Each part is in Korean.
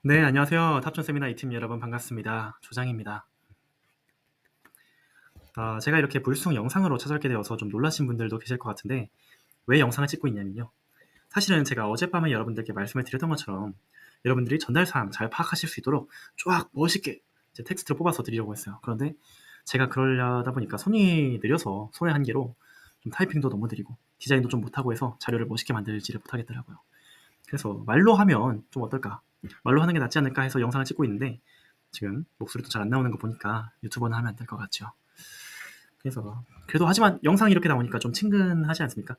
네, 안녕하세요. 탑존 세미나 2팀 여러분 반갑습니다. 조장입니다. 제가 이렇게 불쑥 영상으로 찾아뵙게 되어서 좀 놀라신 분들도 계실 것 같은데 왜 영상을 찍고 있냐면요. 사실은 제가 어젯밤에 여러분들께 말씀을 드렸던 것처럼 여러분들이 전달사항 잘 파악하실 수 있도록 쫙 멋있게 이제 텍스트를 뽑아서 드리려고 했어요. 그런데 제가 그러려다 보니까 손이 느려서 손의 한계로 좀 타이핑도 너무 느리고 디자인도 좀 못하고 해서 자료를 멋있게 만들지를 못하겠더라고요. 그래서 말로 하면 좀 어떨까? 말로 하는 게 낫지 않을까 해서 영상을 찍고 있는데 지금 목소리도 잘 안 나오는 거 보니까 유튜버는 하면 안 될 것 같죠. 그래서 그래도 하지만 영상이 이렇게 나오니까 좀 친근하지 않습니까?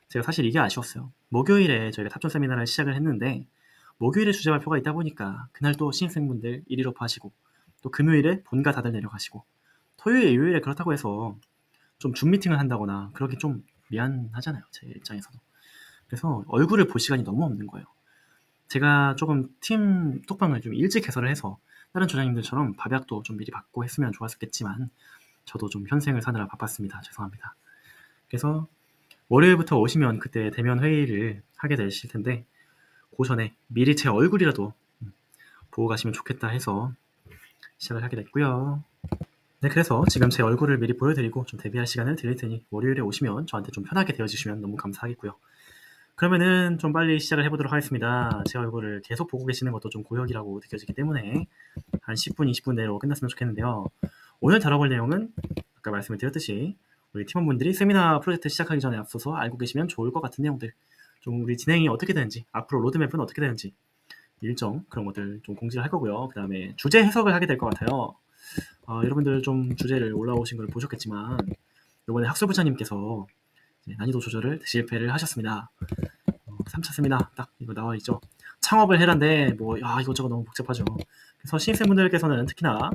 제가 사실 이게 아쉬웠어요. 목요일에 저희가 탑존 세미나를 시작을 했는데 목요일에 주제 발표가 있다 보니까 그날 또 신입생분들 1위로프 하시고 또 금요일에 본가 다들 내려가시고 토요일, 일요일에 그렇다고 해서 좀 줌 미팅을 한다거나 그렇게 좀 미안하잖아요. 제 입장에서도. 그래서 얼굴을 볼 시간이 너무 없는 거예요. 제가 조금 팀 톡방을 좀 일찍 개설을 해서 다른 조장님들처럼 밥약도 좀 미리 받고 했으면 좋았겠지만 저도 좀 현생을 사느라 바빴습니다. 죄송합니다. 그래서 월요일부터 오시면 그때 대면 회의를 하게 되실 텐데 그 전에 미리 제 얼굴이라도 보고 가시면 좋겠다 해서 시작을 하게 됐고요. 네, 그래서 지금 제 얼굴을 미리 보여드리고 좀 데뷔할 시간을 드릴 테니 월요일에 오시면 저한테 좀 편하게 대해주시면 너무 감사하겠고요. 그러면은 좀 빨리 시작을 해보도록 하겠습니다. 제 얼굴을 계속 보고 계시는 것도 좀 고역이라고 느껴지기 때문에 한 10분, 20분 내로 끝났으면 좋겠는데요. 오늘 다뤄볼 내용은 아까 말씀을 드렸듯이 우리 팀원분들이 세미나 프로젝트 시작하기 전에 앞서서 알고 계시면 좋을 것 같은 내용들, 좀 우리 진행이 어떻게 되는지, 앞으로 로드맵은 어떻게 되는지, 일정 그런 것들 좀 공지를 할 거고요. 그 다음에 주제 해석을 하게 될 것 같아요. 여러분들 좀 주제를 올라오신 걸 보셨겠지만 이번에 학술부장님께서 난이도 조절을 실패를 하셨습니다. 3차 세미나 딱 이거 나와 있죠. 창업을 해란데 이것저것 너무 복잡하죠. 그래서 신입생분들께서는 특히나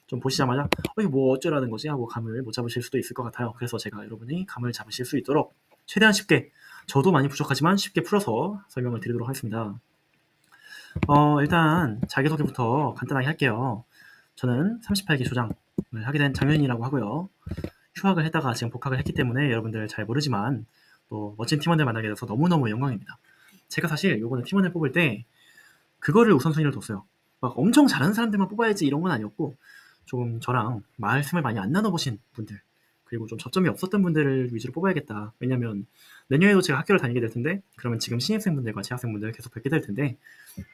좀 보시자마자 이게 뭐 어쩌라는 거지 하고 감을 못 잡으실 수도 있을 것 같아요. 그래서 제가 여러분이 감을 잡으실 수 있도록 최대한 쉽게, 저도 많이 부족하지만 쉽게 풀어서 설명을 드리도록 하겠습니다. 일단 자기소개부터 간단하게 할게요. 저는 38기 조장을 하게 된 장현이라고 하고요. 휴학을 했다가 지금 복학을 했기 때문에 여러분들 잘 모르지만 또 멋진 팀원들 만나게 돼서 너무너무 영광입니다. 제가 사실 요번에 팀원을 뽑을 때 그거를 우선순위를 뒀어요. 막 엄청 잘하는 사람들만 뽑아야지 이런 건 아니었고 조금 저랑 말씀을 많이 안 나눠보신 분들, 그리고 좀 접점이 없었던 분들을 위주로 뽑아야겠다. 왜냐면 내년에도 제가 학교를 다니게 될 텐데 그러면 지금 신입생분들과 재학생분들 계속 뵙게 될 텐데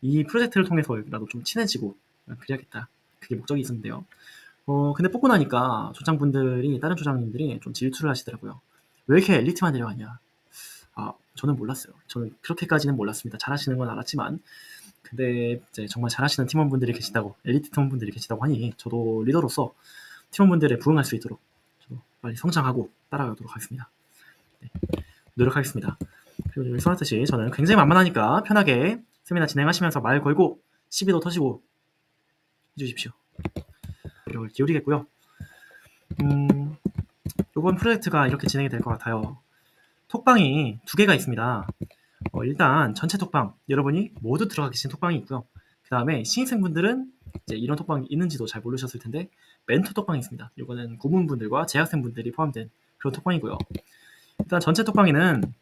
이 프로젝트를 통해서라도 좀 친해지고 그래야겠다. 그게 목적이 있었는데요. 근데 뽑고 나니까 조장분들이, 다른 조장님들이 좀 질투를 하시더라고요. 왜 이렇게 엘리트만 데려가냐. 저는 몰랐어요. 저는 그렇게까지는 몰랐습니다. 잘하시는 건 알았지만 근데 이제 정말 잘하시는 팀원분들이 계시다고, 엘리트 팀원분들이 계시다고 하니 저도 리더로서 팀원분들에 부응할 수 있도록 저도 빨리 성장하고 따라가도록 하겠습니다. 네, 노력하겠습니다. 그리고 말씀하셨듯이 저는 굉장히 만만하니까 편하게 세미나 진행하시면서 말 걸고 시비도 터지고 해주십시오. 노력을 기울이겠고요. 이번 프로젝트가 이렇게 진행이 될 것 같아요. 톡방이 2개가 있습니다. 일단 전체 톡방, 여러분이 모두 들어가 계신 톡방이 있고요. 그 다음에 신입생분들은 이제 이런 톡방이 있는지도 잘 모르셨을 텐데 멘토 톡방이 있습니다. 이거는 고문분들과 재학생분들이 포함된 그런 톡방이고요. 일단 전체 톡방에는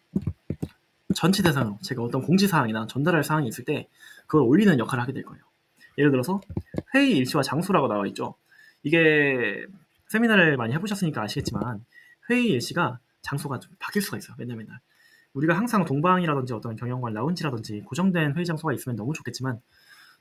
전체 대상으로 제가 어떤 공지사항이나 전달할 사항이 있을 때 그걸 올리는 역할을 하게 될 거예요. 예를 들어서 회의 일시와 장소라고 나와 있죠. 이게 세미나를 많이 해보셨으니까 아시겠지만 회의 일시가 장소가 좀 바뀔 수가 있어요. 맨날 우리가 항상 동방이라든지 어떤 경영관 라운지라든지 고정된 회의 장소가 있으면 너무 좋겠지만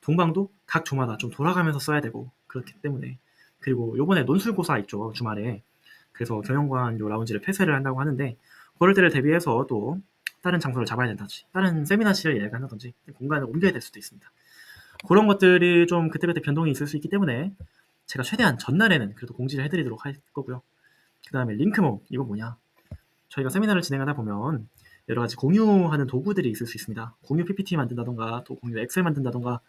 동방도 각 조마다 좀 돌아가면서 써야 되고 그렇기 때문에, 그리고 요번에 논술고사 있죠, 주말에. 그래서 경영관 요 라운지를 폐쇄를 한다고 하는데 그럴 때를 대비해서 또 다른 장소를 잡아야 된다든지 다른 세미나실을 예약한다든지 공간을 옮겨야 될 수도 있습니다. 그런 것들이 좀 그때그때 변동이 있을 수 있기 때문에 제가 최대한 전날에는 그래도 공지를 해드리도록 할 거고요. 그 다음에 링크모, 이거 뭐냐, 저희가 세미나를 진행하다 보면 여러 가지 공유하는 도구들이 있을 수 있습니다. 공유 PPT 만든다던가 또 공유 엑셀 만든다던가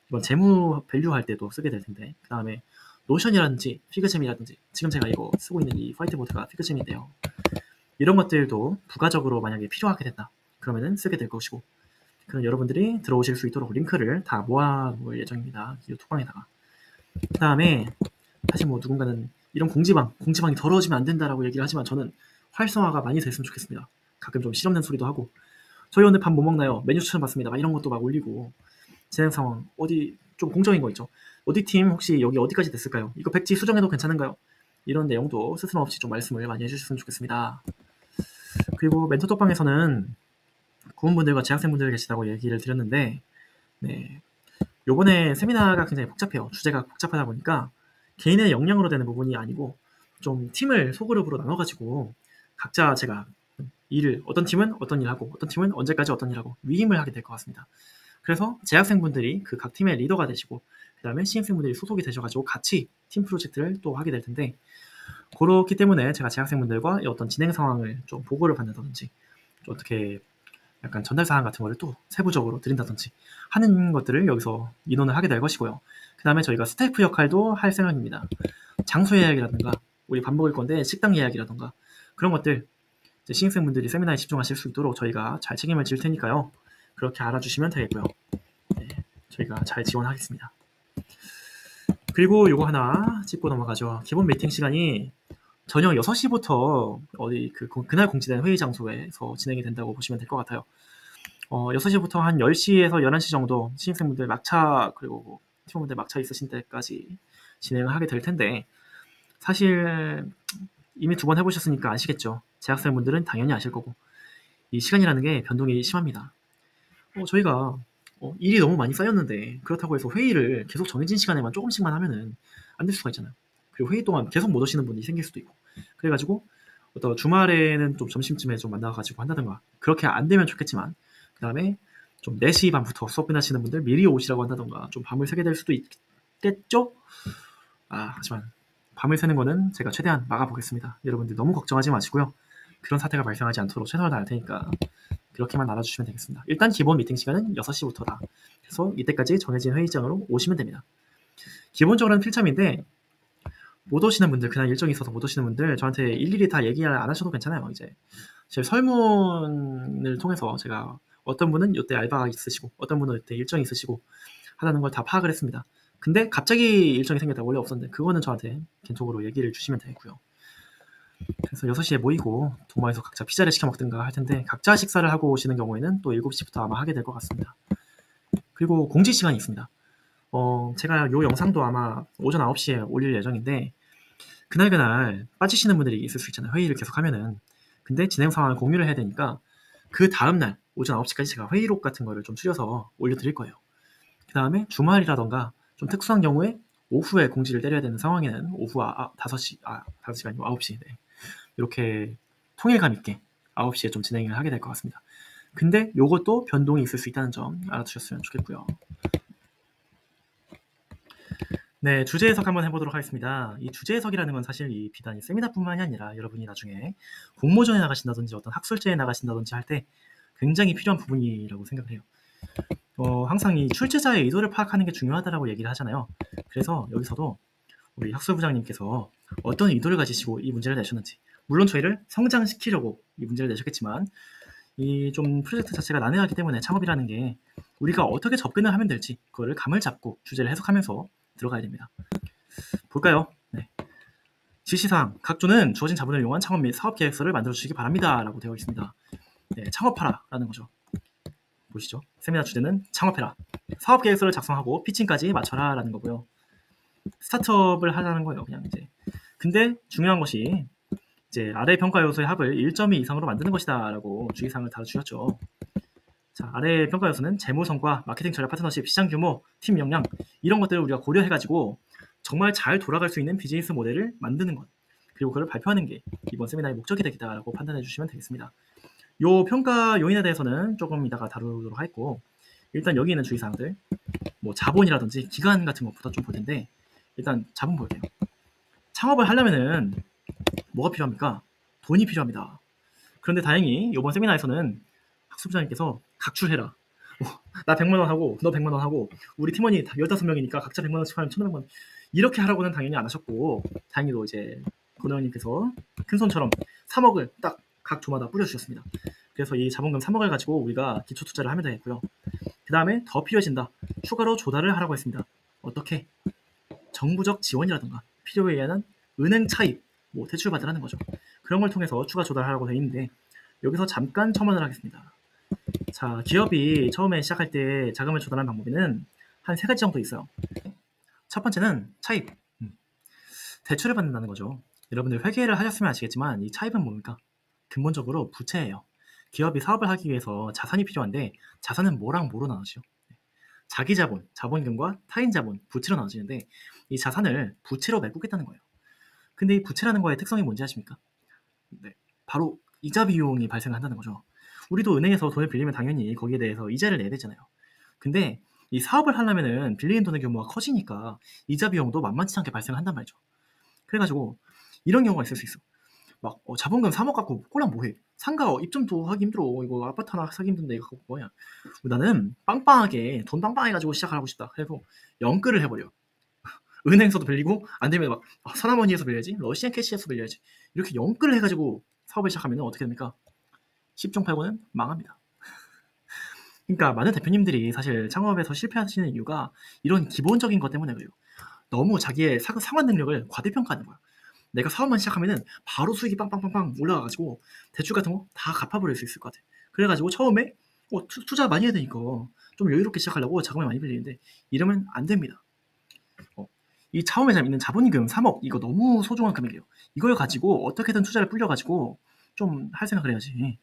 이번 재무 밸류 할 때도 쓰게 될 텐데, 그 다음에 노션이라든지 피그잼이라든지, 지금 제가 이거 쓰고 있는 이 화이트보드가 피그잼인데요. 이런 것들도 부가적으로 만약에 필요하게 된다 그러면은 쓰게 될 것이고, 그럼 여러분들이 들어오실 수 있도록 링크를 다 모아놓을 예정입니다. 이 톡방에다가. 그 다음에 사실 뭐 누군가는 이런 공지방이 더러워지면 안 된다라고 얘기를 하지만 저는 활성화가 많이 됐으면 좋겠습니다. 가끔 좀 실없는 소리도 하고 저희 오늘 밥 뭐 먹나요? 메뉴 추천 받습니다. 막 이런 것도 막 올리고 진행 상황, 어디 좀 공적인 거 있죠. 어디 팀 혹시 여기 어디까지 됐을까요? 이거 백지 수정해도 괜찮은가요? 이런 내용도 스스럼없이 좀 말씀을 많이 해주셨으면 좋겠습니다. 그리고 멘토 톡방에서는 구원분들과 재학생분들 계시다고 얘기를 드렸는데, 네, 요번에 세미나가 굉장히 복잡해요. 주제가 복잡하다 보니까 개인의 역량으로 되는 부분이 아니고 좀 팀을 소그룹으로 나눠가지고 각자 제가 일을, 어떤 팀은 어떤 일 하고 어떤 팀은 언제까지 어떤 일 하고 위임을 하게 될 것 같습니다. 그래서 재학생분들이 그 각 팀의 리더가 되시고 그 다음에 신입생분들이 소속이 되셔가지고 같이 팀 프로젝트를 또 하게 될 텐데, 그렇기 때문에 제가 재학생분들과 어떤 진행 상황을 좀 보고를 받는다든지 어떻게 약간 전달 사항 같은 거를 또 세부적으로 드린다든지 하는 것들을 여기서 인원을 하게 될 것이고요. 그 다음에 저희가 스태프 역할도 할 생각입니다. 장소 예약이라든가 우리 밥 먹을 건데 식당 예약이라든가 그런 것들 신입생분들이 세미나에 집중하실 수 있도록 저희가 잘 책임을 질 테니까요. 그렇게 알아주시면 되겠고요. 네, 저희가 잘 지원하겠습니다. 그리고 요거 하나 짚고 넘어가죠. 기본 미팅 시간이 저녁 6시부터 어디 그날 공지된 회의 장소에서 진행이 된다고 보시면 될 것 같아요. 6시부터 한 10시에서 11시 정도 신입생분들 막차 그리고 팀원분들 막차 있으신 때까지 진행을 하게 될 텐데, 사실 이미 2번 해보셨으니까 아시겠죠. 재학생분들은 당연히 아실 거고 이 시간이라는 게 변동이 심합니다. 저희가 일이 너무 많이 쌓였는데 그렇다고 해서 회의를 계속 정해진 시간에만 조금씩만 하면은 안 될 수가 있잖아요. 그리고 회의 동안 계속 못 오시는 분이 생길 수도 있고, 그래가지고 어떤 주말에는 좀 점심쯤에 좀 만나가지고 한다든가 그렇게 안 되면 좋겠지만, 그 다음에 좀 4시 반부터 수업 끝나시는 분들 미리 오시라고 한다던가 좀 밤을 새게 될 수도 있겠죠? 하지만 밤을 새는 거는 제가 최대한 막아보겠습니다. 여러분들 너무 걱정하지 마시고요. 그런 사태가 발생하지 않도록 최선을 다할 테니까 그렇게만 알아주시면 되겠습니다. 일단 기본 미팅 시간은 6시부터다. 그래서 이때까지 정해진 회의장으로 오시면 됩니다. 기본적으로는 필참인데 못 오시는 분들, 그날 일정이 있어서 못 오시는 분들 저한테 일일이 다 얘기 안 하셔도 괜찮아요. 이제 제 설문을 통해서 제가 어떤 분은 이때 알바가 있으시고 어떤 분은 이때 일정이 있으시고 하다는 걸 다 파악을 했습니다. 근데 갑자기 일정이 생겼다 원래 없었는데 그거는 저한테 개인적으로 얘기를 주시면 되고요. 그래서 6시에 모이고 도마에서 각자 피자를 시켜 먹든가 할 텐데, 각자 식사를 하고 오시는 경우에는 또 7시부터 아마 하게 될 것 같습니다. 그리고 공지 시간이 있습니다. 제가 요 영상도 아마 오전 9시에 올릴 예정인데 그날 빠지시는 분들이 있을 수 있잖아요. 회의를 계속 하면은. 근데 진행 상황을 공유를 해야 되니까 그 다음날 오전 9시까지 제가 회의록 같은 거를 좀 추려서 올려드릴 거예요. 그 다음에 주말이라던가 좀 특수한 경우에 오후에 공지를 때려야 되는 상황에는 오후 5시가 아니고 9시, 네. 이렇게 통일감 있게 9시에 좀 진행을 하게 될 것 같습니다. 근데 요것도 변동이 있을 수 있다는 점 알아두셨으면 좋겠고요. 네, 주제 해석 한번 해보도록 하겠습니다. 이 주제 해석이라는 건 사실 이 비단 세미나뿐만이 아니라 여러분이 나중에 공모전에 나가신다든지 어떤 학술제에 나가신다든지 할 때 굉장히 필요한 부분이라고 생각을 해요. 항상 이 출제자의 의도를 파악하는 게 중요하다고 얘기를 하잖아요. 그래서 여기서도 우리 학술부장님께서 어떤 의도를 가지시고 이 문제를 내셨는지, 물론 저희를 성장시키려고 이 문제를 내셨겠지만 이 좀 프로젝트 자체가 난해하기 때문에 창업이라는 게 우리가 어떻게 접근을 하면 될지 그거를 감을 잡고 주제를 해석하면서 들어가야 됩니다. 볼까요? 네. 지시사항, 각조는 주어진 자본을 이용한 창업 및 사업 계획서를 만들어 주시기 바랍니다 라고 되어 있습니다. 네, 창업하라 라는 거죠. 보시죠. 세미나 주제는 창업해라. 사업 계획서를 작성하고 피칭까지 맞춰라 라는 거고요. 스타트업을 하자는 거예요. 그냥 이제. 근데 중요한 것이 이제 아래 평가 요소의 합을 1.2 이상으로 만드는 것이다 라고 주의사항을 달아주셨죠. 자, 아래 평가 요소는 재무 성과, 마케팅 전략, 파트너십, 시장 규모, 팀 역량 이런 것들을 우리가 고려해가지고 정말 잘 돌아갈 수 있는 비즈니스 모델을 만드는 것, 그리고 그걸 발표하는 게 이번 세미나의 목적이 되겠다라고 판단해 주시면 되겠습니다. 요 평가 요인에 대해서는 조금 이따가 다루도록 하겠고, 일단 여기 있는 주의사항들, 뭐 자본이라든지 기간 같은 것부터 좀 볼 텐데, 일단 자본 볼게요. 창업을 하려면은 뭐가 필요합니까? 돈이 필요합니다. 그런데 다행히 이번 세미나에서는 학습자님께서 각출해라. 나 100만 원 하고 너 100만 원 하고 우리 팀원이 15명이니까 각자 100만 원씩 하면 1,500만 원, 이렇게 하라고는 당연히 안 하셨고, 다행히도 이제 권호영님께서 큰손처럼 3억을 딱 각 조마다 뿌려주셨습니다. 그래서 이 자본금 3억을 가지고 우리가 기초 투자를 하면 되겠고요. 그 다음에 더 필요해진다. 추가로 조달을 하라고 했습니다. 어떻게? 정부적 지원이라든가 필요에 의한 은행 차입, 뭐 대출 받으라는 거죠. 그런 걸 통해서 추가 조달하라고 되어 있는데 여기서 잠깐 첨언을 하겠습니다. 자, 기업이 처음에 시작할 때 자금을 조달하는 방법에는 한 3가지 정도 있어요. 첫 번째는 차입. 대출을 받는다는 거죠. 여러분들 회계를 하셨으면 아시겠지만 이 차입은 뭡니까? 근본적으로 부채예요. 기업이 사업을 하기 위해서 자산이 필요한데 자산은 뭐랑 뭐로 나누죠? 자기 자본, 자본금과 타인 자본, 부채로 나눠지는데 이 자산을 부채로 메꾸겠다는 거예요. 근데 이 부채라는 거의 특성이 뭔지 아십니까? 네, 바로 이자 비용이 발생한다는 거죠. 우리도 은행에서 돈을 빌리면 당연히 거기에 대해서 이자를 내야 되잖아요. 근데 이 사업을 하려면은 빌리는 돈의 규모가 커지니까 이자 비용도 만만치 않게 발생한단 말이죠. 그래가지고 이런 경우가 있을 수 있어. 막 자본금 3억 갖고 꼴랑 뭐해? 상가 입점도 하기 힘들어. 이거 아파트 하나 사기 힘든데 이거 갖고 뭐냐? 나는 빵빵하게 돈 빵빵해가지고 시작하고 싶다. 그래서 영끌을 해버려. 은행에서도 빌리고 안 되면 막 사나머니에서 빌려야지, 러시안 캐시에서 빌려야지. 이렇게 영끌을 해가지고 사업을 시작하면 어떻게 됩니까? 10중 8구는 망합니다. 그러니까 많은 대표님들이 사실 창업에서 실패하시는 이유가 이런 기본적인 것 때문에 그래요. 너무 자기의 상환 능력을 과대평가하는 거야. 내가 사업만 시작하면은 바로 수익이 빵빵빵빵 올라가가지고 대출 같은 거 다 갚아버릴 수 있을 것 같아. 그래가지고 처음에 투자 많이 해야 되니까 좀 여유롭게 시작하려고 자금을 많이 빌리는데 이러면 안 됩니다. 이 처음에 있는 자본금 3억 이거 너무 소중한 금액이에요. 이걸 가지고 어떻게든 투자를 불려가지고 좀 할 생각을 해야지.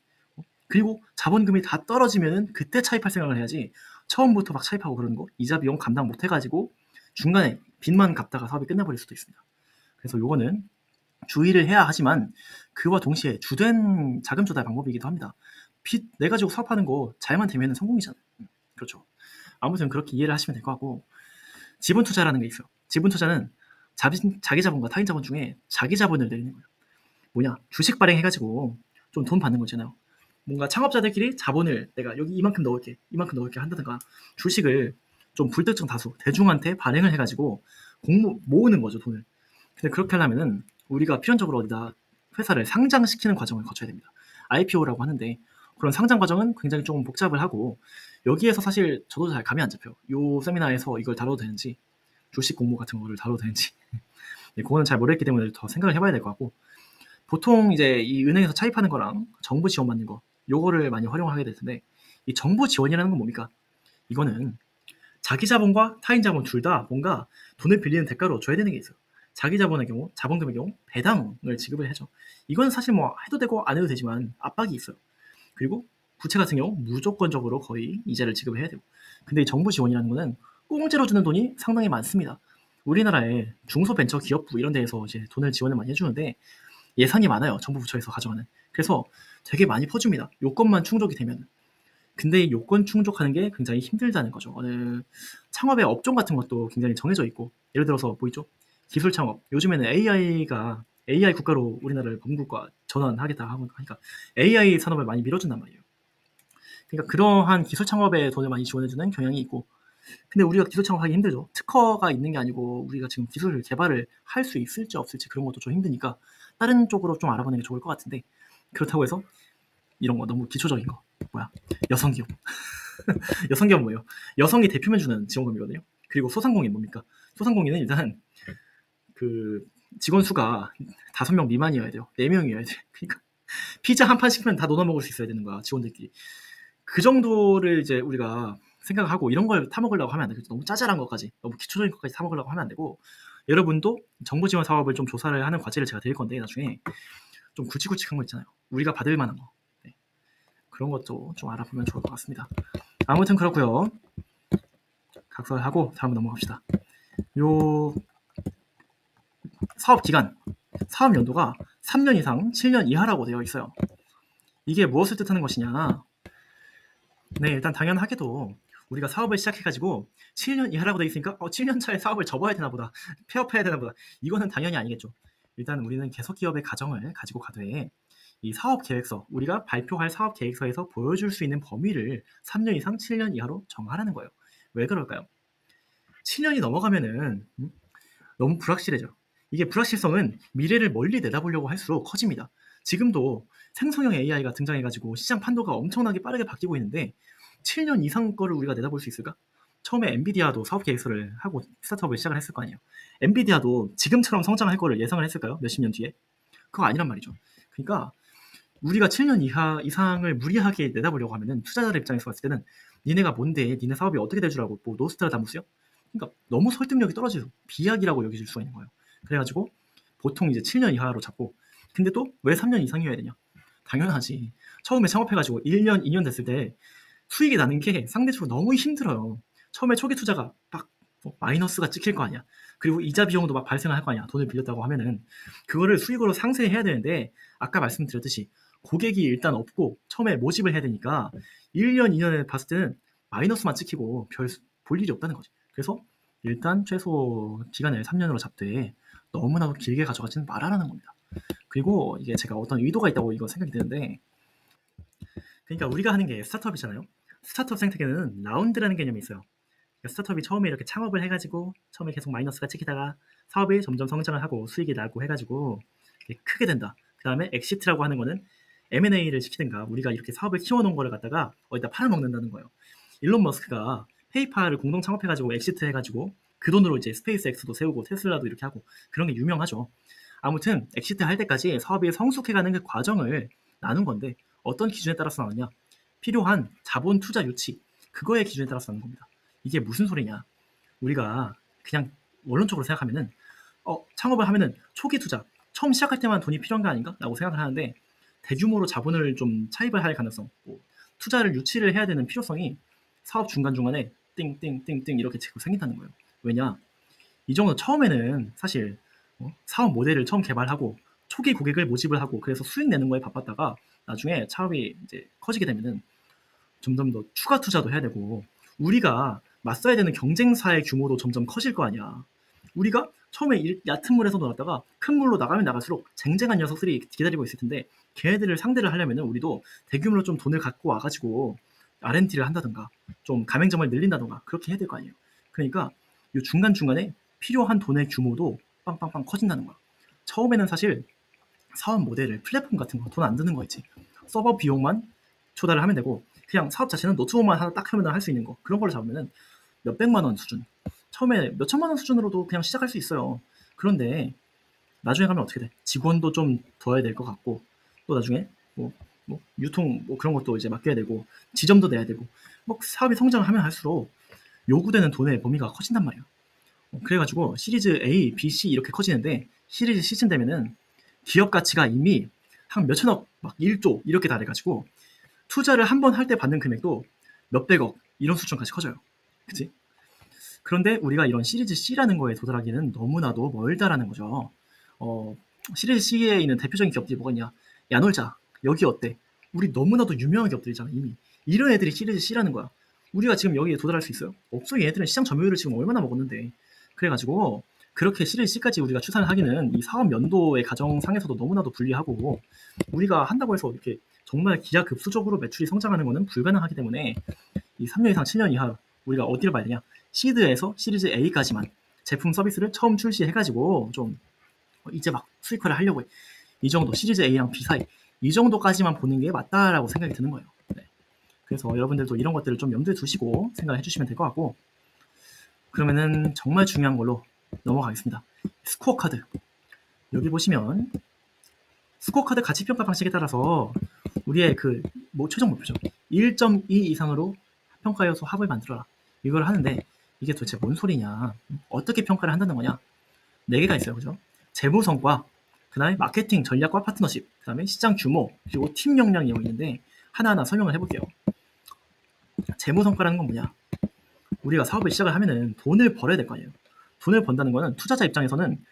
그리고 자본금이 다 떨어지면은 그때 차입할 생각을 해야지. 처음부터 막 차입하고 그러는 거 이자 비용 감당 못 해가지고 중간에 빚만 갚다가 사업이 끝나버릴 수도 있습니다. 그래서 요거는 주의를 해야 하지만 그와 동시에 주된 자금 조달 방법이기도 합니다. 빚 내 가지고 사업하는 거 잘만 되면 성공이잖아요. 그렇죠. 아무튼 그렇게 이해를 하시면 될 것 같고 지분 투자라는 게 있어요. 지분 투자는 자기 자본과 타인 자본 중에 자기 자본을 내리는 거예요. 뭐냐? 주식 발행해가지고 좀 돈 받는 거잖아요. 뭔가 창업자들끼리 자본을 내가 여기 이만큼 넣을게 한다든가 주식을 좀 불특정 다수 대중한테 발행을 해가지고 모으는 거죠, 돈을. 근데 그렇게 하려면은 우리가 필연적으로 어디다 회사를 상장시키는 과정을 거쳐야 됩니다. IPO라고 하는데 그런 상장 과정은 굉장히 좀 복잡을 하고 여기에서 사실 저도 잘 감이 안 잡혀요. 요 세미나에서 이걸 다뤄도 되는지 주식 공모 같은 거를 다뤄도 되는지 네, 그거는 잘 모르겠기 때문에 더 생각을 해봐야 될 것 같고 보통 이제 이 은행에서 차입하는 거랑 정부 지원 받는 거 요거를 많이 활용하게 될 텐데 이 정부 지원이라는 건 뭡니까? 이거는 자기 자본과 타인 자본 둘 다 뭔가 돈을 빌리는 대가로 줘야 되는 게 있어요. 자기 자본의 경우, 자본금의 경우 배당을 지급을 해줘. 이건 사실 뭐 해도 되고 안 해도 되지만 압박이 있어요. 그리고 부채 같은 경우 무조건적으로 거의 이자를 지급을 해야 되고. 근데 이 정부 지원이라는 거는 공짜로 주는 돈이 상당히 많습니다. 우리나라의 중소벤처기업부 이런 데에서 이제 돈을 지원을 많이 해주는데 예산이 많아요. 정부 부처에서 가져가는. 그래서 되게 많이 퍼줍니다. 요건만 충족이 되면. 근데 이 요건 충족하는 게 굉장히 힘들다는 거죠. 창업의 업종 같은 것도 굉장히 정해져 있고 예를 들어서 뭐 있죠? 기술 창업. 요즘에는 AI 국가로 우리나라를 범국가 전환하겠다 하고 하니까 AI 산업을 많이 밀어준단 말이에요. 그러니까 그러한 기술 창업에 돈을 많이 지원해주는 경향이 있고 근데 우리가 기술 창업하기 힘들죠. 특허가 있는 게 아니고 우리가 지금 기술 개발을 할 수 있을지 없을지 그런 것도 좀 힘드니까 다른 쪽으로 좀 알아보는 게 좋을 것 같은데 그렇다고 해서 이런 거 너무 기초적인 거 뭐야 여성기업 여성기업 뭐예요? 여성이 대표면 주는 지원금이거든요. 그리고 소상공인 뭡니까? 소상공인은 일단 그 직원 수가 5명 미만이어야 돼요. 4명이어야 돼. 그러니까 피자 한 판 시키면 다 나눠 먹을 수 있어야 되는 거야 직원들끼리. 그 정도를 이제 우리가 생각하고 이런 걸 타먹으려고 하면 안 돼. 너무 짜잘한 것까지 너무 기초적인 것까지 타먹으려고 하면 안 되고 여러분도 정부 지원 사업을 좀 조사를 하는 과제를 제가 드릴 건데 나중에 좀 굵직굵직한 거 있잖아요. 우리가 받을 만한 거. 네. 그런 것도 좀 알아보면 좋을 것 같습니다. 아무튼 그렇고요. 각설하고 다음 넘어갑시다. 요 사업 기간, 사업 연도가 3년 이상 7년 이하라고 되어 있어요. 이게 무엇을 뜻하는 것이냐? 네, 일단 당연하게도 우리가 사업을 시작해가지고 7년 이하라고 되어 있으니까 7년 차에 사업을 접어야 되나 보다. 폐업해야 되나 보다. 이거는 당연히 아니겠죠. 일단 우리는 계속 기업의 가정을 가지고 가되 이 사업 계획서, 우리가 발표할 사업 계획서에서 보여줄 수 있는 범위를 3년 이상 7년 이하로 정하라는 거예요. 왜 그럴까요? 7년이 넘어가면은 너무 불확실해져. 이게 불확실성은 미래를 멀리 내다보려고 할수록 커집니다. 지금도 생성형 AI가 등장해가지고 시장 판도가 엄청나게 빠르게 바뀌고 있는데 7년 이상 거를 우리가 내다볼 수 있을까? 처음에 엔비디아도 사업 계획서를 하고 스타트업을 시작을 했을 거 아니에요. 엔비디아도 지금처럼 성장할 거를 예상을 했을까요? 몇십 년 뒤에? 그거 아니란 말이죠. 그러니까 우리가 7년 이상을 무리하게 내다보려고 하면은 투자자들 입장에서 봤을 때는 니네가 뭔데, 니네 사업이 어떻게 될 줄 알고 뭐 노스트라다무스요? 그러니까 너무 설득력이 떨어져서 비약이라고 여겨질 수가 있는 거예요. 그래가지고 보통 이제 7년 이하로 잡고, 근데 또 왜 3년 이상이어야 되냐? 당연하지. 처음에 창업해가지고 1년, 2년 됐을 때 수익이 나는 게 상대적으로 너무 힘들어요. 처음에 초기 투자가 막 마이너스가 찍힐 거 아니야. 그리고 이자 비용도 막 발생할 거 아니야. 돈을 빌렸다고 하면은 그거를 수익으로 상쇄해야 되는데, 아까 말씀드렸듯이 고객이 일단 없고 처음에 모집을 해야 되니까 1년, 2년에 봤을 때는 마이너스만 찍히고 별 볼 일이 없다는 거지. 그래서 일단 최소 기간을 3년으로 잡되 너무나도 길게 가져가지는 말아라는 겁니다. 그리고 이게 제가 어떤 의도가 있다고 이거 생각이 드는데, 그러니까 우리가 하는 게 스타트업이잖아요. 스타트업 생태계는 라운드라는 개념이 있어요. 그러니까 스타트업이 처음에 이렇게 창업을 해가지고 처음에 계속 마이너스가 찍히다가 사업이 점점 성장을 하고 수익이 나고 해가지고 크게 된다. 그 다음에 엑시트라고 하는 거는 M&A를 시키든가 우리가 이렇게 사업을 키워놓은 거를 갖다가 어디다 팔아먹는다는 거예요. 일론 머스크가 페이팔을 공동 창업해가지고 엑시트 해가지고 그 돈으로 이제 스페이스X도 세우고 테슬라도 이렇게 하고 그런 게 유명하죠. 아무튼 엑시트 할 때까지 사업이 성숙해가는 그 과정을 나눈 건데, 어떤 기준에 따라서 나느냐? 필요한 자본 투자 유치, 그거의 기준에 따라서 나눈 겁니다. 이게 무슨 소리냐? 우리가 그냥 원론적으로 생각하면은 창업을 하면은 초기 투자, 처음 시작할 때만 돈이 필요한 거 아닌가? 라고 생각을 하는데, 대규모로 자본을 좀 차입을 할 가능성, 투자를 유치를 해야 되는 필요성이 사업 중간중간에 띵띵띵띵 이렇게 자꾸 생긴다는 거예요. 왜냐? 이 정도 처음에는 사실 사업 모델을 처음 개발하고 초기 고객을 모집을 하고 그래서 수익 내는 거에 바빴다가 나중에 사업이 이제 커지게 되면은 점점 더 추가 투자도 해야 되고, 우리가 맞서야 되는 경쟁사의 규모도 점점 커질 거 아니야. 우리가 처음에 얕은 물에서 놀았다가 큰 물로 나가면 나갈수록 쟁쟁한 녀석들이 기다리고 있을 텐데, 걔네들을 상대를 하려면은 우리도 대규모로 좀 돈을 갖고 와가지고 R&D를 한다든가 좀 가맹점을 늘린다든가 그렇게 해야 될 거 아니에요. 그러니까 이 중간중간에 필요한 돈의 규모도 빵빵빵 커진다는 거야. 처음에는 사실 사업 모델을 플랫폼 같은 거 돈 안 드는 거 있지. 서버 비용만 초달을 하면 되고, 그냥 사업 자체는 노트북만 하나 딱 하면 할 수 있는 거, 그런 걸로 잡으면 몇백만 원 수준, 처음에 몇천만 원 수준으로도 그냥 시작할 수 있어요. 그런데 나중에 가면 어떻게 돼? 직원도 좀 둬야 될 것 같고, 또 나중에 유통 그런 것도 이제 맡겨야 되고, 지점도 내야 되고, 사업이 성장하면 할수록 요구되는 돈의 범위가 커진단 말이에요. 그래가지고 시리즈 A, B, C 이렇게 커지는데, 시리즈 C쯤 되면은 기업 가치가 이미 한 몇천억, 막 1조 이렇게 다 돼가지고 투자를 한 번 할 때 받는 금액도 몇백억 이런 수준까지 커져요. 그치? 그런데 우리가 이런 시리즈 C라는 거에 도달하기는 너무나도 멀다라는 거죠. 시리즈 C에 있는 대표적인 기업들이 뭐가 있냐? 야놀자, 여기 어때? 우리 너무나도 유명한 기업들이잖아 이미. 이런 애들이 시리즈 C라는 거야. 우리가 지금 여기에 도달할 수 있어요? 없어. 얘네들은 시장 점유율을 지금 얼마나 먹었는데. 그래가지고 그렇게 시리즈 C까지 우리가 추산을 하기는 이 사업 연도의 가정상에서도 너무나도 불리하고, 우리가 한다고 해서 이렇게 정말 기하급수적으로 매출이 성장하는 것은 불가능하기 때문에 이 3년 이상 7년 이하 우리가 어디를 봐야 되냐? 시드에서 시리즈 A까지만 제품 서비스를 처음 출시해가지고 좀 이제 막 수익화를 하려고 해. 이 정도 시리즈 A랑 B 사이 이 정도까지만 보는 게 맞다라고 생각이 드는 거예요. 네. 그래서 여러분들도 이런 것들을 좀 염두에 두시고 생각해 주시면 될 것 같고, 그러면은 정말 중요한 걸로 넘어가겠습니다. 스코어 카드. 여기 보시면 스코어 카드 가치평가 방식에 따라서 우리의 최종 목표죠. 1.2 이상으로 평가 요소 합을 만들어라. 이걸 하는데, 이게 도대체 뭔 소리냐? 어떻게 평가를 한다는 거냐? 4개가 있어요. 그죠? 재무 성과, 그 다음에 마케팅 전략과 파트너십, 그 다음에 시장 규모, 그리고 팀 역량이 있는데 하나하나 설명을 해볼게요. 재무 성과라는 건 뭐냐? 우리가 사업을 시작을 하면은 돈을 벌어야 될 거 아니에요. 돈을 번다는 거는 투자자 입장에서는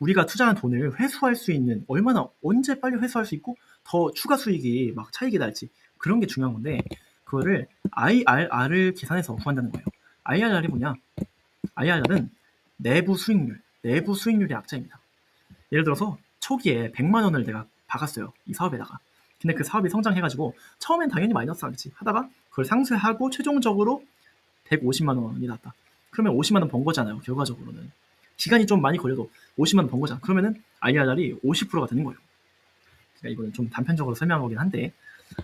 우리가 투자한 돈을 회수할 수 있는, 얼마나 언제 빨리 회수할 수 있고 더 추가 수익이 막 차익이 날지, 그런 게 중요한 건데, 그거를 IRR을 계산해서 구한다는 거예요. IRR이 뭐냐? IRR은 내부 수익률의 약자입니다. 예를 들어서 초기에 100만 원을 내가 박았어요. 이 사업에다가. 근데 그 사업이 성장해가지고 처음엔 당연히 마이너스 하겠지. 하다가 그걸 상쇄하고 최종적으로 150만 원이 났다. 그러면 50만 원 번 거잖아요. 결과적으로는. 기간이 좀 많이 걸려도 50만 원 번 거잖아. 그러면은 IRR이 50%가 되는 거예요. 그러니까 이거는 좀 단편적으로 설명한 거긴 한데,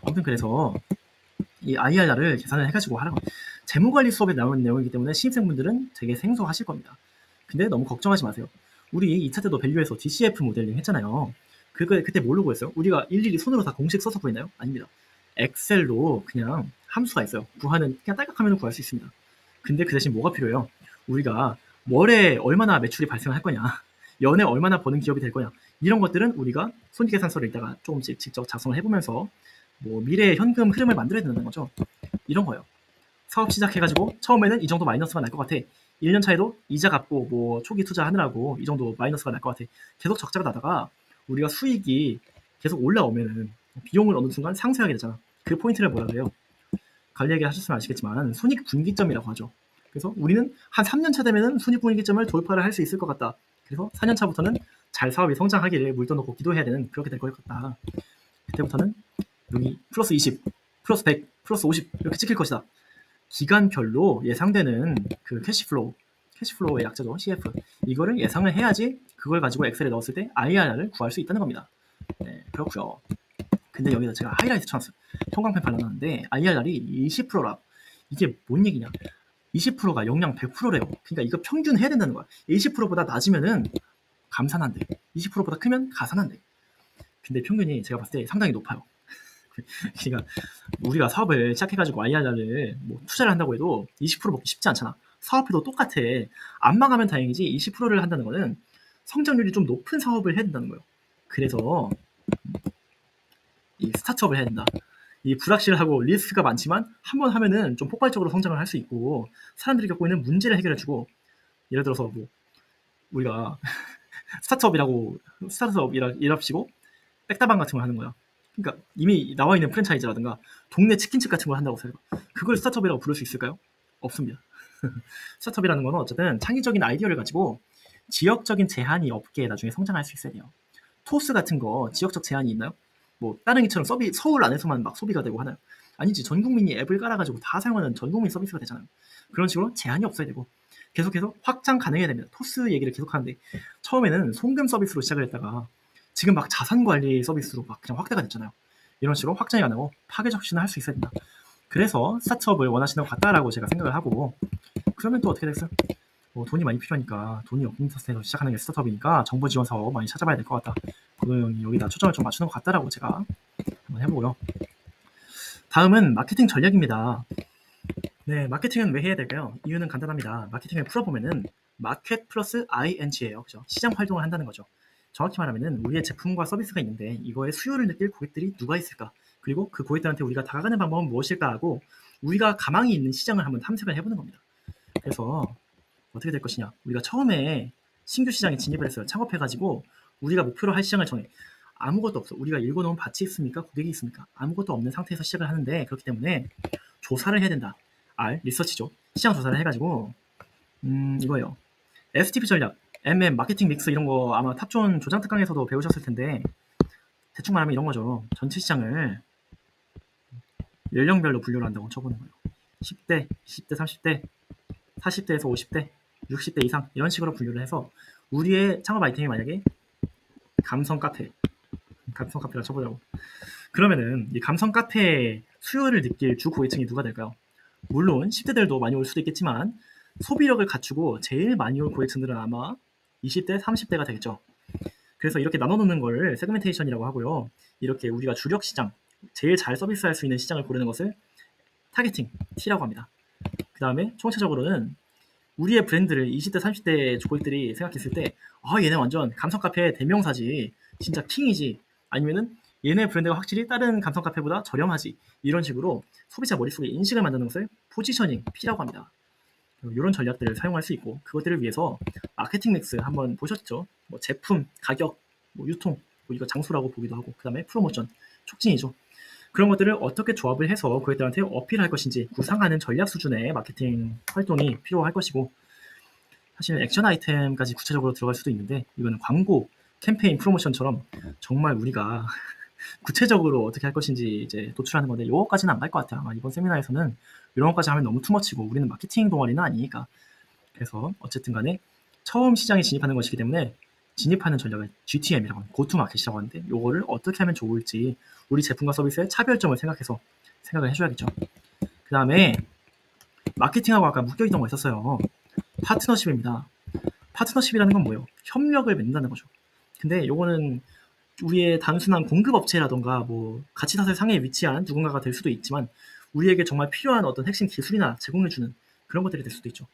아무튼 그래서 이 IRR을 계산을 해가지고 하라고. 재무관리 수업에 나오는 내용이기 때문에 신입생분들은 되게 생소하실 겁니다. 근데 너무 걱정하지 마세요. 우리 2차 때도 밸류에서 DCF 모델링 했잖아요. 그때 뭘로 구했어요? 우리가 일일이 손으로 다 공식 써서 구했나요? 아닙니다. 엑셀로 그냥 함수가 있어요. 구하는 그냥 딸깍하면 구할 수 있습니다. 근데 그 대신 뭐가 필요해요? 우리가 월에 얼마나 매출이 발생할 거냐, 연에 얼마나 버는 기업이 될 거냐, 이런 것들은 우리가 손익계산서를 이따가 조금씩 직접 작성을 해보면서 뭐 미래의 현금 흐름을 만들어야 된다는 거죠. 이런 거예요. 사업 시작해가지고 처음에는 이 정도 마이너스가 날 것 같아. 1년 차에도 이자 갚고 뭐 초기 투자하느라고 이 정도 마이너스가 날 것 같아. 계속 적자가 나다가 우리가 수익이 계속 올라오면은 비용을 어느 순간 상쇄하게 되잖아. 그 포인트를 뭐라 그래요? 관리 얘기 하셨으면 아시겠지만 손익 분기점이라고 하죠. 그래서 우리는 한 3년 차 되면은 손익 분기점을 돌파를 할 수 있을 것 같다. 그래서 4년 차부터는 잘 사업이 성장하기를 물 떠놓고 기도해야 되는, 그렇게 될 것 같다. 그때부터는 여기 플러스 20, 플러스 100, 플러스 50 이렇게 찍힐 것이다. 기간별로 예상되는 그 캐시플로우의 약자죠. CF. 이거를 예상을 해야지 그걸 가지고 엑셀에 넣었을 때 IRR을 구할 수 있다는 겁니다. 네, 그렇고요. 근데 여기다 제가 하이라이트 쳐놨어요. 형광펜 발라놨는데 IRR이 20%라. 이게 뭔 얘기냐? 20%가 영양 100%래요. 그러니까 이거 평균 해야 된다는 거야. 20%보다 낮으면은 감산한대. 20%보다 크면 가산한대. 근데 평균이 제가 봤을 때 상당히 높아요. 그러니까 우리가 사업을 시작해가지고 IRR을 뭐 투자를 한다고 해도 20% 먹기 쉽지 않잖아. 사업해도 똑같아. 안 망하면 다행이지 20%를 한다는 거는 성장률이 좀 높은 사업을 해야 된다는 거예요. 그래서 이 스타트업을 해야 된다. 이 불확실하고 리스크가 많지만 한번 하면은 좀 폭발적으로 성장을 할 수 있고 사람들이 겪고 있는 문제를 해결해주고, 예를 들어서 뭐 우리가 스타트업이랍시고 백다방 같은 걸 하는 거야. 그러니까 이미 나와 있는 프랜차이즈라든가 동네 치킨집 같은 걸 한다고 생각해요. 그걸 스타트업이라고 부를 수 있을까요? 없습니다. 스타트업이라는 건 어쨌든 창의적인 아이디어를 가지고 지역적인 제한이 없게 나중에 성장할 수 있어야 돼요. 토스 같은 거 지역적 제한이 있나요? 뭐 따릉이처럼 서울 안에서만 막 소비가 되고 하나요? 아니지. 전 국민이 앱을 깔아가지고 다 사용하는 전 국민 서비스가 되잖아요. 그런 식으로 제한이 없어야 되고 계속해서 확장 가능해야 됩니다. 토스 얘기를 계속하는데 처음에는 송금 서비스로 시작을 했다가 지금 막 자산관리 서비스로 막 그냥 확대가 됐잖아요. 이런 식으로 확장이 가능하고 파괴적 혁신을 할 수 있어야 된다. 그래서 스타트업을 원하시는 것 같다라고 제가 생각을 하고, 그러면 또 어떻게 됐어요? 돈이 많이 필요하니까 돈이 없는 상태에서 시작하는 게 스타트업이니까 정부 지원 사업 많이 찾아봐야 될 것 같다. 고동형이 여기다 초점을 좀 맞추는 것 같다라고 제가 한번 해보고요. 다음은 마케팅 전략입니다. 네, 마케팅은 왜 해야 될까요? 이유는 간단합니다. 마케팅을 풀어보면은 마켓 플러스 ING예요. 그죠? 시장 활동을 한다는 거죠. 정확히 말하면은 우리의 제품과 서비스가 있는데 이거의 수요를 느낄 고객들이 누가 있을까? 그리고 그 고객들한테 우리가 다가가는 방법은 무엇일까 하고 우리가 가망이 있는 시장을 한번 탐색을 해보는 겁니다. 그래서 어떻게 될 것이냐? 우리가 처음에 신규 시장에 진입을 했어요. 창업해가지고 우리가 목표로 할 시장을 정해. 아무것도 없어. 우리가 읽어놓은 밭이 있습니까? 고객이 있습니까? 아무것도 없는 상태에서 시작을 하는데, 그렇기 때문에 조사를 해야 된다. 리서치죠. 시장 조사를 해가지고 이거예요. STP 전략, MM, 마케팅 믹스 이런 거 아마 탑존 조장 특강에서도 배우셨을 텐데 대충 말하면 이런 거죠. 전체 시장을 연령별로 분류를 한다고 쳐보는 거예요. 10대, 20대, 30대, 40대에서 50대, 60대 이상 이런 식으로 분류를 해서 우리의 창업 아이템이 만약에 감성 카페라 쳐보자고. 그러면은 이 감성 카페 수요를 느낄 주 고객층이 누가 될까요? 물론 10대들도 많이 올 수도 있겠지만 소비력을 갖추고 제일 많이 올 고객층들은 아마 20대, 30대가 되겠죠. 그래서 이렇게 나눠놓는 걸 세그멘테이션이라고 하고요. 이렇게 우리가 주력 시장, 제일 잘 서비스할 수 있는 시장을 고르는 것을 타겟팅, T라고 합니다. 그 다음에 총체적으로는 우리의 브랜드를 20대, 30대 고객들이 생각했을 때 얘네 완전 감성 카페 대명사지, 진짜 킹이지, 아니면은 얘네 브랜드가 확실히 다른 감성 카페보다 저렴하지, 이런 식으로 소비자 머릿속에 인식을 만드는 것을 포지셔닝, P라고 합니다. 이런 전략들을 사용할 수 있고, 그것들을 위해서 마케팅 믹스 한번 보셨죠? 뭐 제품, 가격, 뭐 유통, 뭐 이거 장수라고 보기도 하고, 그 다음에 프로모션, 촉진이죠. 그런 것들을 어떻게 조합을 해서 고객들한테 어필할 것인지 구상하는 전략 수준의 마케팅 활동이 필요할 것이고, 사실 액션 아이템까지 구체적으로 들어갈 수도 있는데 이거는 광고, 캠페인, 프로모션처럼 정말 우리가 구체적으로 어떻게 할 것인지 이제 도출하는 건데, 요거까지는 안 갈 것 같아요. 아마 이번 세미나에서는 이런 것까지 하면 너무 투머치고 우리는 마케팅 동아리는 아니니까. 그래서 어쨌든 간에 처음 시장에 진입하는 것이기 때문에 진입하는 전략을 GTM이라고 하는 고투마켓이라고 하는데, 요거를 어떻게 하면 좋을지 우리 제품과 서비스의 차별점을 생각해서 생각을 해줘야겠죠. 그 다음에 마케팅하고 아까 묶여있던 거 있었어요. 파트너십입니다. 파트너십이라는 건 뭐예요? 협력을 맺는다는 거죠. 근데 요거는 우리의 단순한 공급업체라던가 뭐 가치사슬 상에 위치한 누군가가 될 수도 있지만 우리에게 정말 필요한 어떤 핵심 기술이나 제공해주는 그런 것들이 될 수도 있죠.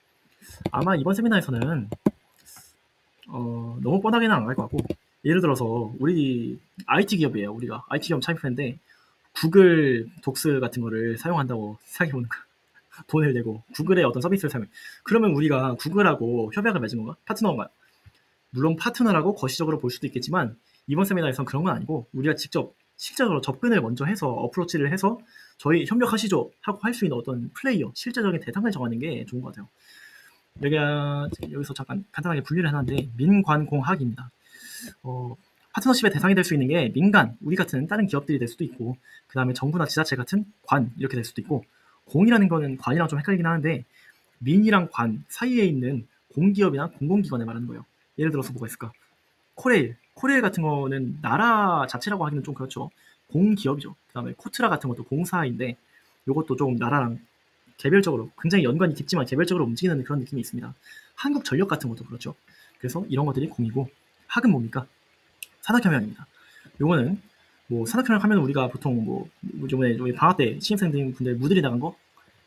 아마 이번 세미나에서는 너무 뻔하게는 안 갈 것 같고, 예를 들어서 우리 IT 기업이에요. 우리가 IT 기업 창립했는데 구글 독스 같은 거를 사용한다고 생각해보는 거야. 돈을 내고 구글의 어떤 서비스를 사용해. 그러면 우리가 구글하고 협약을 맺은 건가? 파트너인가요? 물론 파트너라고 거시적으로 볼 수도 있겠지만 이번 세미나에서는 그런 건 아니고 우리가 직접 실제적으로 접근을 먼저 해서 어프로치를 해서 저희 협력하시죠 하고 할 수 있는 어떤 플레이어, 실제적인 대상을 정하는 게 좋은 것 같아요. 여기서 잠깐 간단하게 분류를 해놨는데 민관공학입니다. 파트너십의 대상이 될 수 있는 게 민간, 우리 같은 다른 기업들이 될 수도 있고, 그 다음에 정부나 지자체 같은 관 이렇게 될 수도 있고, 공이라는 거는 관이랑 좀 헷갈리긴 하는데 민이랑 관 사이에 있는 공기업이나 공공기관을 말하는 거예요. 예를 들어서 뭐가 있을까? 코레일 같은 거는 나라 자체라고 하기는 좀 그렇죠. 공기업이죠. 그 다음에 코트라 같은 것도 공사인데 이것도 조금 나라랑 개별적으로 굉장히 연관이 깊지만 개별적으로 움직이는 그런 느낌이 있습니다. 한국전력 같은 것도 그렇죠. 그래서 이런 것들이 공이고, 학은 뭡니까? 산학협력입니다. 요거는 뭐 산학협력 하면 우리가 보통 뭐 요번에 방학 때 신입생분들 무들이 나간 거,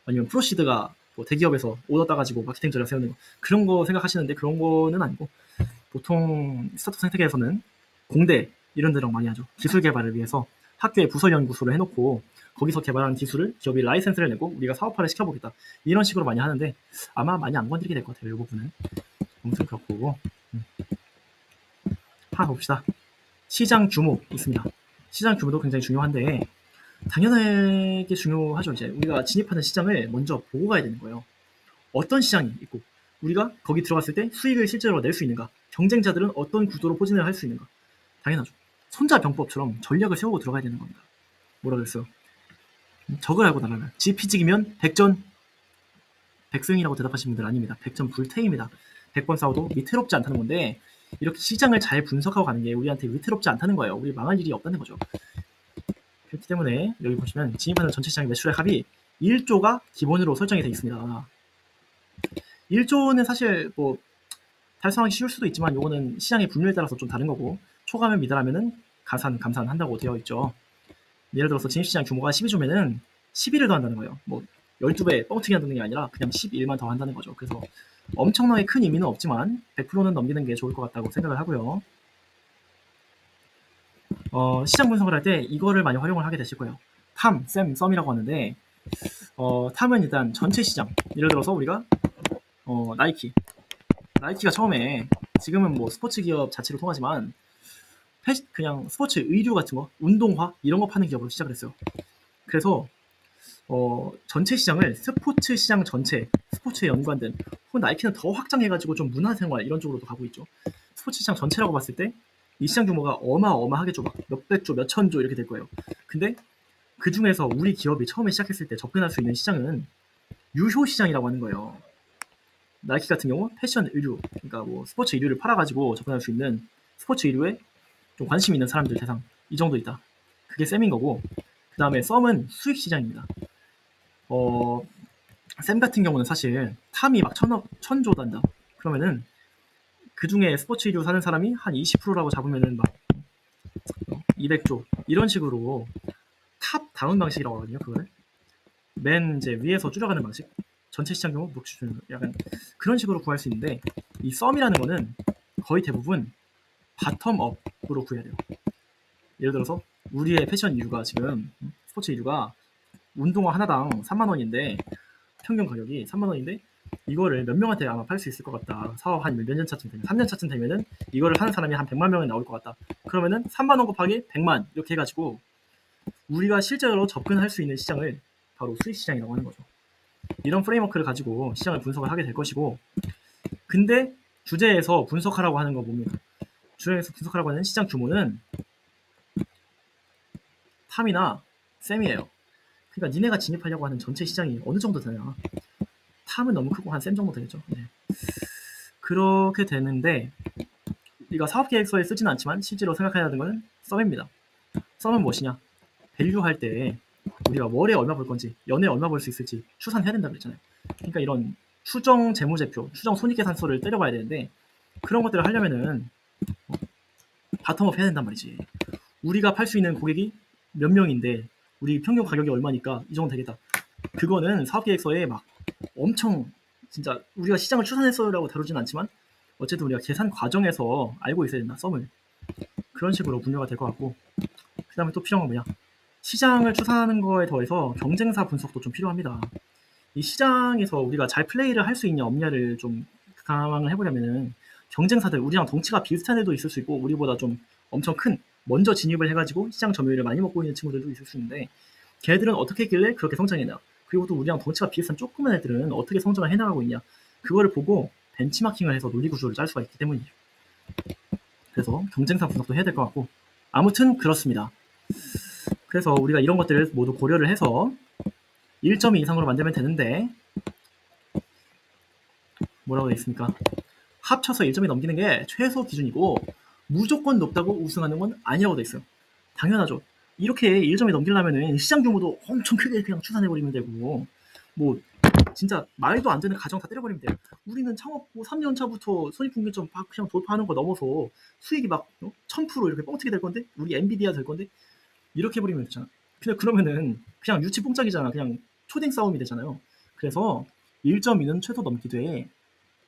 아니면 프로시드가 뭐 대기업에서 오더 따가지고 마케팅 전략 세우는 거, 그런 거 생각하시는데 그런 거는 아니고, 보통 스타트업 생태계에서는 공대 이런 데랑 많이 하죠. 기술 개발을 위해서 학교에 부서 연구소를 해놓고 거기서 개발한 기술을 기업이 라이센스를 내고 우리가 사업화를 시켜보겠다, 이런 식으로 많이 하는데 아마 많이 안 건드리게 될 것 같아요. 이 부분은 아무튼 그렇고, 하나 봅시다. 시장 규모 있습니다. 시장 규모도 굉장히 중요한데 당연하게 중요하죠. 이제 우리가 진입하는 시장을 먼저 보고 가야 되는 거예요. 어떤 시장이 있고 우리가 거기 들어갔을 때 수익을 실제로 낼 수 있는가, 경쟁자들은 어떤 구도로 포진을 할 수 있는가. 당연하죠. 손자병법처럼 전략을 세우고 들어가야 되는 겁니다. 뭐라 그랬어요? 적을 알고 나가면 지피지기면 백전 백승이라고 대답하신 분들 아닙니다. 백전 불태입니다. 100번 싸워도 위태롭지 않다는 건데, 이렇게 시장을 잘 분석하고 가는 게 우리한테 위태롭지 않다는 거예요. 우리 망할 일이 없다는 거죠. 그렇기 때문에 여기 보시면 진입하는 전체 시장 매출액 합이 1조가 기본으로 설정이 되어 있습니다. 1조는 사실 뭐 달성하기 쉬울 수도 있지만 이거는 시장의 분류에 따라서 좀 다른 거고, 초과면 미달하면은 감산한다고 되어 있죠. 예를 들어서 진입시장 규모가 12조면은 11을 더 한다는 거예요. 뭐 12배 뻥튀기 한다는 게 아니라 그냥 11만 더 한다는 거죠. 그래서 엄청나게 큰 의미는 없지만 100%는 넘기는 게 좋을 것 같다고 생각을 하고요. 시장 분석을 할 때 이거를 많이 활용을 하게 되실 거예요. 썸이라고 하는데, 탐은 일단 전체 시장, 예를 들어서 우리가 나이키가 처음에, 지금은 뭐 스포츠 기업 자체로 통하지만 그냥 스포츠 의류 같은 거, 운동화 이런 거 파는 기업으로 시작을 했어요. 그래서 전체 시장을 스포츠 시장 전체, 스포츠에 연관된, 혹은 나이키는 더 확장해가지고 좀 문화생활 이런 쪽으로도 가고 있죠. 스포츠 시장 전체라고 봤을 때 이 시장 규모가 어마어마하게 좁아. 몇백조, 몇천조 이렇게 될 거예요. 근데 그 중에서 우리 기업이 처음에 시작했을 때 접근할 수 있는 시장은 유효 시장이라고 하는 거예요. 나이키 같은 경우 패션 의류, 그러니까 뭐 스포츠 의류를 팔아가지고 접근할 수 있는 스포츠 의류에 좀 관심 있는 사람들 대상, 이 정도 있다. 그게 쌤인 거고, 그 다음에 썸은 수익 시장입니다. 쌤 같은 경우는 사실 탐이 막 천조 단다. 그러면은 그 중에 스포츠 의류 사는 사람이 한 20%라고 잡으면은 막 200조 이런 식으로 탑 다운 방식이라고 하거든요. 그거를 맨 이제 위에서 줄여가는 방식, 전체 시장 규모 목표준, 약간 그런 식으로 구할 수 있는데, 이 썸이라는 거는 거의 대부분 바텀업으로 구해야 돼요. 예를 들어서 우리의 패션 의류가 지금 스포츠 의류가 운동화 하나당 3만 원인데, 평균 가격이 3만 원인데 이거를 몇 명한테 아마 팔 수 있을 것 같다. 사업 한 몇 년 차쯤 되면, 3년 차쯤 되면은 이거를 하는 사람이 한 100만 명이 나올 것 같다. 그러면은 3만 원 곱하기 100만 이렇게 해가지고 우리가 실제로 접근할 수 있는 시장을 바로 수익 시장이라고 하는 거죠. 이런 프레임워크를 가지고 시장을 분석을 하게 될 것이고, 근데 주제에서 분석하라고 하는 거 뭡니까? 주제에서 분석하라고 하는 시장 규모는 탐이나 샘이에요. 그러니까 니네가 진입하려고 하는 전체 시장이 어느 정도 되냐. 탐은 너무 크고 한 샘 정도 되겠죠. 네. 그렇게 되는데 우리가 사업계획서에 쓰지는 않지만 실제로 생각해야 하는 거는 썸입니다. 썸은 무엇이냐? 밸류할 때 우리가 월에 얼마 벌 건지, 연에 얼마 벌 수 있을지 추산해야 된다고 그랬잖아요. 그러니까 이런 추정 재무제표, 추정 손익계산서를 때려봐야 되는데, 그런 것들을 하려면은 바텀업 해야 된단 말이지. 우리가 팔 수 있는 고객이 몇 명인데 우리 평균 가격이 얼마니까 이 정도 되겠다. 그거는 사업계획서에 막 엄청 진짜 우리가 시장을 추산했어라고 다루진 않지만 어쨌든 우리가 계산 과정에서 알고 있어야 된다. 썸을. 그런 식으로 분류가 될 것 같고, 그 다음에 또 필요한 건 뭐냐, 시장을 추산하는 거에 더해서 경쟁사 분석도 좀 필요합니다. 이 시장에서 우리가 잘 플레이를 할 수 있냐 없냐를 좀 감안을 해보려면은 경쟁사들, 우리랑 덩치가 비슷한 애도 있을 수 있고 우리보다 좀 엄청 큰 먼저 진입을 해가지고 시장 점유율을 많이 먹고 있는 친구들도 있을 수 있는데 걔들은 어떻게 했길래 그렇게 성장했나, 그리고 또 우리랑 덩치가 비슷한 조그만 애들은 어떻게 성장을 해나가고 있냐, 그거를 보고 벤치마킹을 해서 논리 구조를 짤 수가 있기 때문이죠. 그래서 경쟁사 분석도 해야 될 것 같고, 아무튼 그렇습니다. 그래서 우리가 이런 것들을 모두 고려를 해서 1.2 이상으로 만들면 되는데 뭐라고 되어 있습니까? 합쳐서 1점이 넘기는 게 최소 기준이고 무조건 높다고 우승하는 건 아니라고 되어 있어요. 당연하죠. 이렇게 1점이 넘기려면 시장 규모도 엄청 크게 그냥 추산해버리면 되고, 뭐 진짜 말도 안 되는 가정 다 때려버리면 돼요. 우리는 창업 3년 차부터 손익분기점 그냥 돌파하는 거 넘어서 수익이 막 1000% 이렇게 뻥튀기 될 건데, 우리 엔비디아 될 건데, 이렇게 해버리면 되잖아. 그냥 그러면은 그냥 유치 뽕짝이잖아. 그냥 초딩 싸움이 되잖아요. 그래서 1.2는 최소 넘기되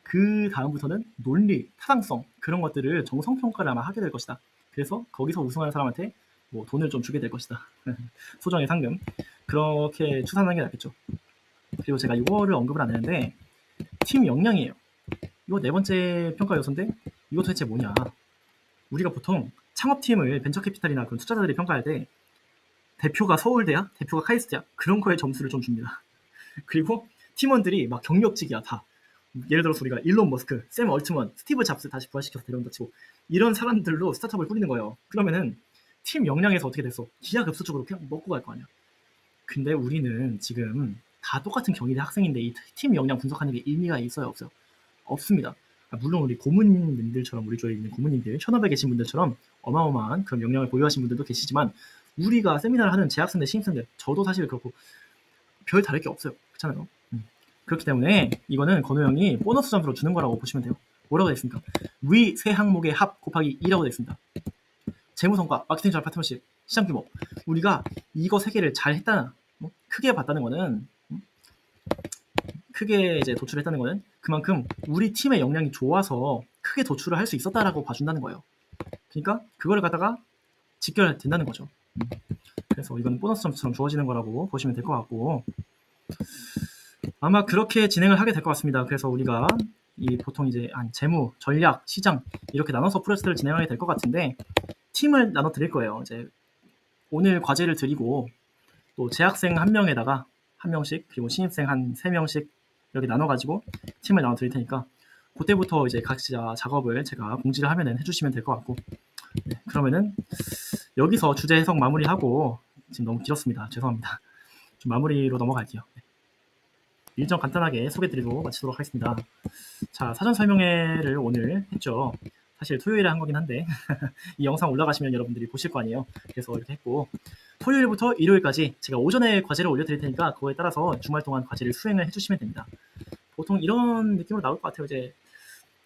그 다음부터는 논리, 타당성 그런 것들을 정성평가를 아마 하게 될 것이다. 그래서 거기서 우승하는 사람한테 뭐 돈을 좀 주게 될 것이다. 소정의 상금. 그렇게 추산하는 게 낫겠죠. 그리고 제가 이거를 언급을 안 했는데 팀 역량이에요. 이거 네 번째 평가 요소인데 이거 도대체 뭐냐. 우리가 보통 창업팀을 벤처캐피탈이나 그런 투자자들이 평가할 때 대표가 서울대야, 대표가 카이스트야, 그런 거에 점수를 좀 줍니다. 그리고 팀원들이 막 경력직이야 다. 예를 들어서 우리가 일론 머스크, 샘 얼트먼, 스티브 잡스 다시 부활시켜서 데려온다 치고 이런 사람들로 스타트업을 꾸리는 거예요. 그러면은 팀 역량에서 어떻게 됐어? 기하급수적으로 그냥 먹고 갈 거 아니야. 근데 우리는 지금 다 똑같은 경희대 학생인데 이 팀 역량 분석하는 게 의미가 있어요, 없어요? 없습니다. 물론 우리 고문님들처럼, 우리 쪽에 있는 고문님들 1500 계신 분들처럼 어마어마한 그런 역량을 보유하신 분들도 계시지만 우리가 세미나를 하는 재학생들, 신입생들, 저도 사실 그렇고 별 다를 게 없어요. 그렇잖아요. 그렇기 때문에 이거는 건우 형이 보너스 점수로 주는 거라고 보시면 돼요. 뭐라고 되어 있습니까? 위 세 항목의 합 곱하기 2라고 되어 있습니다. 재무성과, 마케팅 잘 파트너십, 시장 규모. 우리가 이거 세 개를 잘 했다는, 크게 봤다는 거는, 크게 이제 도출했다는 거는 그만큼 우리 팀의 역량이 좋아서 크게 도출을 할 수 있었다라고 봐준다는 거예요. 그러니까 그거를 갖다가 직결된다는 거죠. 그래서 이건 보너스 점수처럼 주어지는 거라고 보시면 될 것 같고, 아마 그렇게 진행을 하게 될 것 같습니다. 그래서 우리가 이 보통 이제 재무, 전략, 시장 이렇게 나눠서 프로젝트를 진행하게 될 것 같은데 팀을 나눠 드릴 거예요. 이제 오늘 과제를 드리고 또 재학생 1명에다가 1명씩 그리고 신입생 한 3명씩 이렇게 나눠가지고 팀을 나눠 드릴 테니까 그때부터 이제 각자 작업을 제가 공지를 하면은 해주시면 될 것 같고, 네, 그러면은 여기서 주제 해석 마무리하고, 지금 너무 길었습니다. 죄송합니다. 좀 마무리로 넘어갈게요. 일정 간단하게 소개드리고 마치도록 하겠습니다. 자, 사전 설명회를 오늘 했죠. 사실 토요일에 한 거긴 한데 이 영상 올라가시면 여러분들이 보실 거 아니에요. 그래서 이렇게 했고, 토요일부터 일요일까지 제가 오전에 과제를 올려드릴 테니까 그거에 따라서 주말 동안 과제를 수행을 해주시면 됩니다. 보통 이런 느낌으로 나올 것 같아요. 이제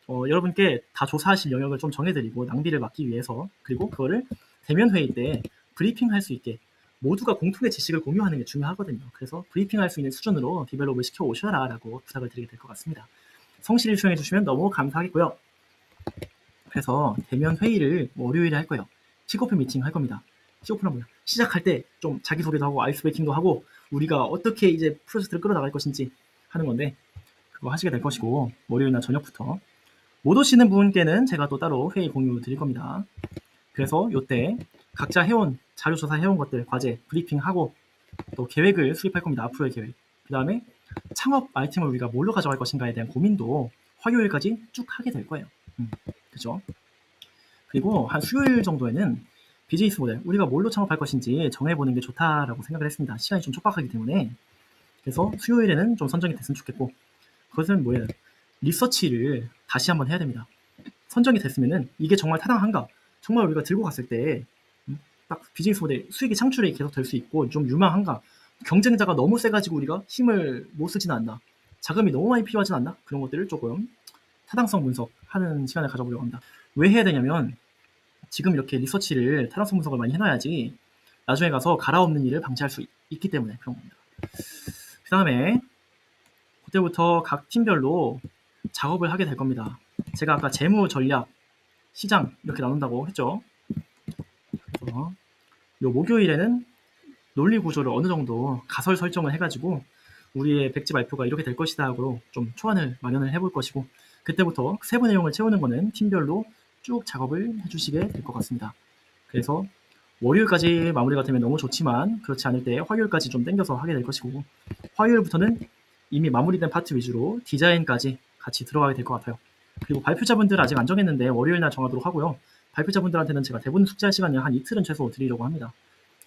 여러분께 다 조사하실 영역을 좀 정해드리고 낭비를 막기 위해서, 그리고 그거를 대면 회의 때 브리핑할 수 있게 모두가 공통의 지식을 공유하는 게 중요하거든요. 그래서 브리핑할 수 있는 수준으로 디벨롭을 시켜 오셔라 라고 부탁을 드리게 될 것 같습니다. 성실히 수행해 주시면 너무 감사하겠고요. 그래서 대면 회의를 월요일에 할 거예요. 킥오프 미팅 할 겁니다. 킥오프는 뭐야? 시작할 때 좀 자기소개도 하고 아이스 브레이킹도 하고 우리가 어떻게 이제 프로젝트를 끌어나갈 것인지 하는 건데 그거 하시게 될 것이고, 월요일날 저녁부터 못 오시는 분께는 제가 또 따로 회의 공유 드릴 겁니다. 그래서 이때 각자 해온 자료 조사 해온 것들 과제 브리핑하고 또 계획을 수립할 겁니다. 앞으로의 계획. 그 다음에 창업 아이템을 우리가 뭘로 가져갈 것인가에 대한 고민도 화요일까지 쭉 하게 될 거예요. 그죠? 그리고 한 수요일 정도에는 비즈니스 모델, 우리가 뭘로 창업할 것인지 정해보는 게 좋다라고 생각을 했습니다. 시간이 좀 촉박하기 때문에. 그래서 수요일에는 좀 선정이 됐으면 좋겠고, 그것은 뭐예요? 리서치를 다시 한번 해야 됩니다. 선정이 됐으면은 이게 정말 타당한가? 정말 우리가 들고 갔을 때 딱 비즈니스 모델 수익이 창출이 계속 될 수 있고 좀 유망한가? 경쟁자가 너무 세가지고 우리가 힘을 못 쓰지는 않나? 자금이 너무 많이 필요하진 않나? 그런 것들을 조금 타당성 분석하는 시간을 가져보려고 합니다. 왜 해야 되냐면 지금 이렇게 리서치를 타당성 분석을 많이 해놔야지 나중에 가서 갈아엎는 일을 방지할 수 있기 때문에 그런 겁니다. 그 다음에 그때부터 각 팀별로 작업을 하게 될 겁니다. 제가 아까 재무, 전략, 시장 이렇게 나눈다고 했죠. 그래서 요 목요일에는 논리 구조를 어느 정도 가설 설정을 해가지고 우리의 백지 발표가 이렇게 될 것이다 하고 좀 초안을 마련을 해볼 것이고, 그때부터 세부 내용을 채우는 거는 팀별로 쭉 작업을 해주시게 될 것 같습니다. 그래서 월요일까지 마무리가 되면 너무 좋지만 그렇지 않을 때 화요일까지 좀 땡겨서 하게 될 것이고, 화요일부터는 이미 마무리된 파트 위주로 디자인까지 같이 들어가게 될 것 같아요. 그리고 발표자분들 아직 안 정했는데 월요일날 정하도록 하고요. 발표자분들한테는 제가 대본 숙지할 시간을 한 이틀은 최소 드리려고 합니다.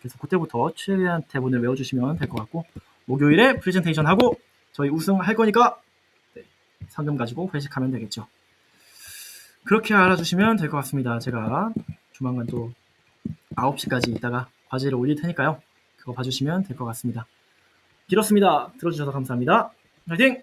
그래서 그때부터 최대한 대본을 외워주시면 될 것 같고, 목요일에 프레젠테이션 하고 저희 우승할 거니까 네, 상금 가지고 회식하면 되겠죠. 그렇게 알아주시면 될 것 같습니다. 제가 조만간 또 9시까지 있다가 과제를 올릴 테니까요. 그거 봐주시면 될 것 같습니다. 길었습니다. 들어주셔서 감사합니다. 화이팅!